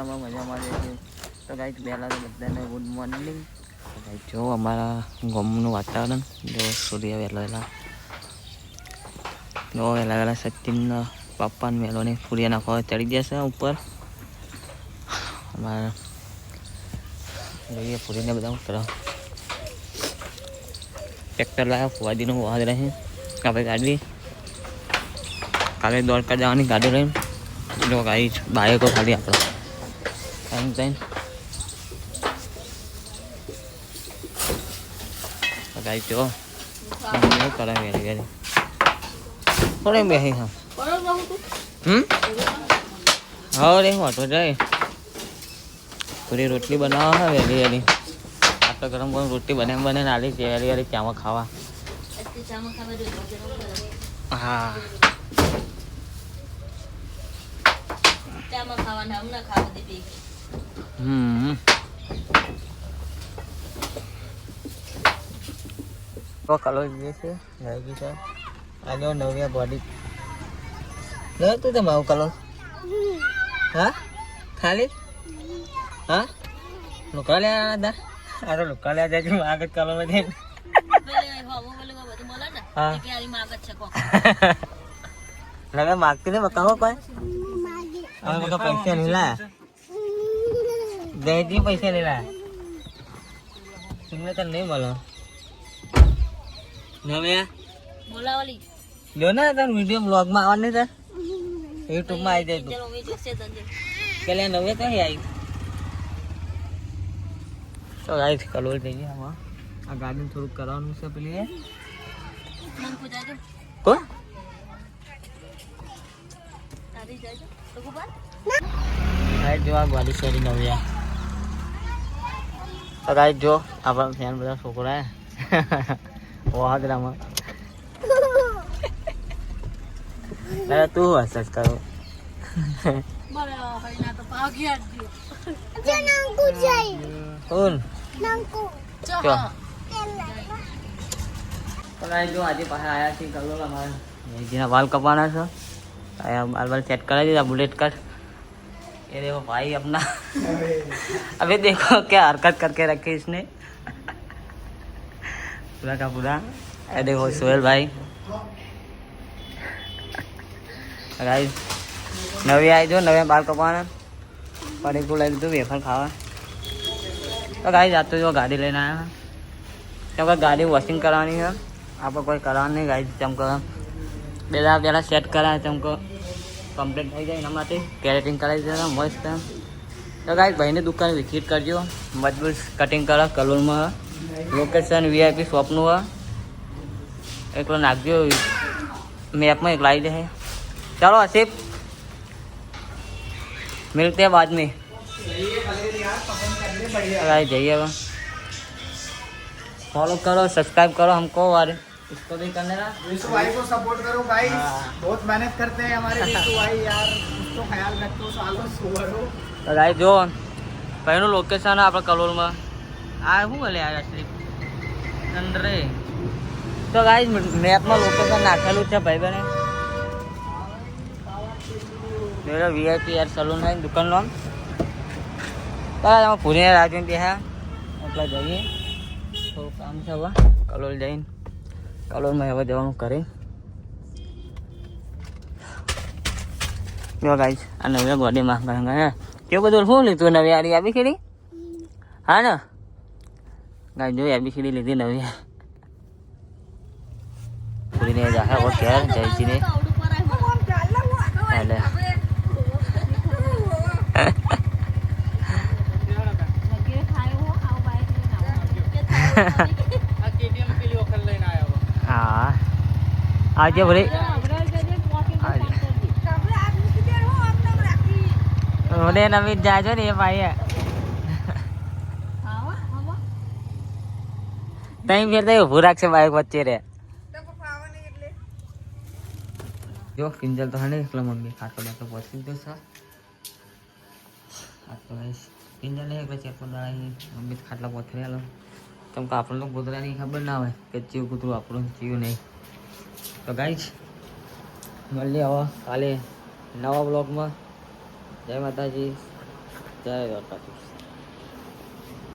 મજામાં રહેજો. તો ગાઈસ પહેલાં તો બધાને ગુડ મોર્નિંગ. ગાઈસ જો અમારા ગામનું વાતાવરણ જો સૂર્ય વહેલા જો વહેલા સચિનના પપ્પાને મેલોને સૂર્ય નાખવા ચડી જશે ઉપર. અમારા જોઈએ પૂરીને બધા ઉતરો ટ્રેક્ટર લાવ્યા ફુવાજીનું વાદ રહે આપણે ગાડી કાલે દોડકા જવાની ગાડી લઈને જો ગાડી બાઈકો ખાલી આપણો એમ થઈને ગાડી જો કરે વેરી વેરી થોડે બેસી હા હા રે વાંધો જાય પૂરી રોટલી બનાવવા હા વેલી વેલી આપણે ગરમ ગરમ રોટલી બને નાલી વેલી વેલી ચામાં ખાવા હા તો કલર જે છે લાગી છે આજો નવિયા બોડી લે તું તે માવ કલર હા ખાલી હા લુકા લે દા અરે લુકા લે જાય આગળ કલર દે હા લગા માગતી ને બકાવો કોઈ હવે બકા પૈસા નહીં લા દેજી પૈસા નહીં લા तुमने तो नहीं बोला नव्या बोला वाली लो ना तो वीडियो ब्लॉग में आने था YouTube में आई जाए तो चलो मैं जैसे दंजे चले नव्या तो ही आई तो गाइस कलोल देंगे हम आ गार्डन थोड़ा कराने से पहले मन को जाए तो दादी जाए तो को बात गाइस जो आ गाड़ी से नव्या तो गाइस जो अपन फैन बता छोकरा है वो हाथ रामा मैं तू हंस करो बड़ा भाई ना तो भाग गया अच्छा नंकू जाई कौन नंकू क्या तो गाइस जो आज पास आया थी कल हमारे ये जिना बाल कपाना था आया बाल सेट करा दिया बुलेट कट ये देखो भाई अपना अभी देखो क्या हरकत करके रखी इसने पूरा का पूरा ये देखो सोहेल भाई गाइस नवी आई जो नवे बाल कपाना पड़ी को लग दो वेफर खावा तो गाइस जाते जो गाड़ी लेना आया क्योंकि गाड़ी वॉशिंग करानी है आपको कोई कराना नहीं गाइस तुमको बेला पहला सेट करा है तुमको कम्प्लीट થઈ જાય એના માટે કેરેટિંગ કરાવી દેવા મસ્ત તો ગાઈસ ભાઈને દુકાન વિઝિટ કરજો મજબૂત કટિંગ કરા કલોલમાં લોકેશન વીઆઈપી શોપનું है એકલો નાખજો મેપમાં એક લાવી દે चलो आसिफ मिलते हैं बाद में जाइए फॉलो करो सब्सक्राइब करो हमको और इसको भी करने ना विशु भाई को सपोर्ट करो भाई बहुत मेहनत करते हैं हमारे विशु भाई यार उसको ख्याल रखो सालों सुवरो तो गाइस जो પહેલું લોકેશન આપણે કલોલમાં આ શું બોલે યાર અસલી ચંદ્રે તો ગાઈસ મેપમાં લોકેશન નાખેલું છે ભાઈ બને मेरा वीआईपी यार सलून है दुकान नाम तो पुणे राजन भी है मतलब जाइए तो काम से हुआ कलोल जाइन कलोल में हवा जवा करें जो गाइस आ नवे गाड़ी में महंगा है क्यों बदल हो ली तू नवी आरी अभी खड़ी हाँ ना गाइस जो अभी खड़ी ली थी नवी पूरी ने जा है और क्या जय जी ने पहले हाँ आज बोले बोले नवीन जाजो नहीं भाई है तई फिर तो भूरा से बाइक बच्चे रे जो किंजल तो है नहीं मम्मी खाटो तो पहुंची तो सर तो किंजल नहीं एक चेक मम्मी खाटला पहुंच रहे तम को आप लोग कूतरा नहीं खबर ना हो कि चीव कूतरू आप चीव नहीं तो गाइज મળીએ હવે કાલે નવા બ્લોગમાં જય માતાજી જય દ્વારકાધીશ.